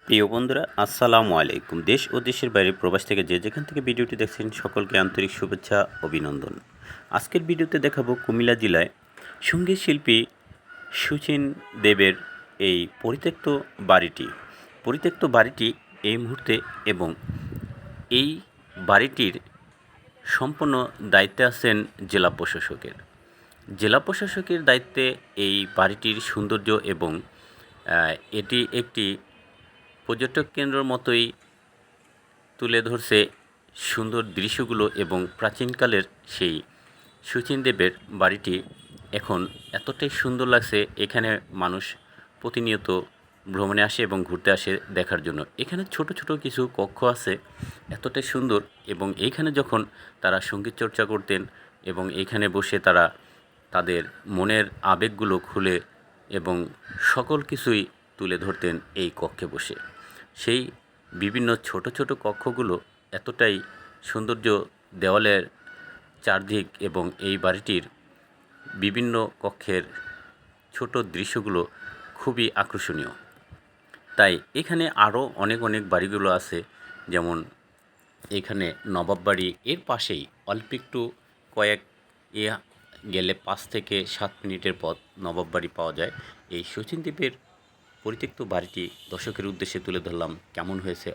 প্রিয় বন্ধুরা, আসসালামু আলাইকুম। দেশ ও দেশের বাইরে প্রবাস থেকে যে যেখান থেকে ভিডিওটি দেখছেন সকলকে আন্তরিক শুভেচ্ছা, অভিনন্দন। আজকের ভিডিওতে দেখাবো কুমিল্লা জেলায় সঙ্গীত শিল্পী সুচিন দেবের এই পরিত্যক্ত বাড়িটি এই মুহূর্তে, এবং এই বাড়িটির সম্পূর্ণ দায়িত্বে আছেন জেলা প্রশাসকের দায়িত্বে এই বাড়িটির সৌন্দর্য, এবং এটি একটি পর্যটক কেন্দ্রের মতোই তুলে ধরছে সুন্দর দৃশ্যগুলো। এবং প্রাচীনকালের সেই শচীন দেবের বাড়িটি এখন এতটাই সুন্দর লাগছে, এখানে মানুষ প্রতিনিয়ত ভ্রমণে আসে এবং ঘুরতে আসে দেখার জন্য। এখানে ছোট ছোট কিছু কক্ষ আছে, এতটাই সুন্দর। এবং এইখানে যখন তারা সঙ্গীত চর্চা করতেন এবং এইখানে বসে তারা তাদের মনের আবেগগুলো খুলে এবং সকল কিছুই তুলে ধরতেন এই কক্ষে বসে। সেই বিভিন্ন ছোট ছোট কক্ষগুলো এতটাই সৌন্দর্য, দেওয়ালের চারদিক এবং এই বাড়িটির বিভিন্ন কক্ষের ছোট দৃশ্যগুলো খুবই আকর্ষণীয়। তাই এখানে আরও অনেক অনেক বাড়িগুলো আছে, যেমন এখানে নবাব বাড়ি, এর পাশেই অল্প একটু কয়েক এ গেলে 5 থেকে 7 মিনিটের পথ নবাব বাড়ি পাওয়া যায়। এই শচীন দেবের পরিত্যক্ত বাড়িটি দর্শকের উদ্দেশ্যে তুলে ধরলাম। কেমন হয়েছে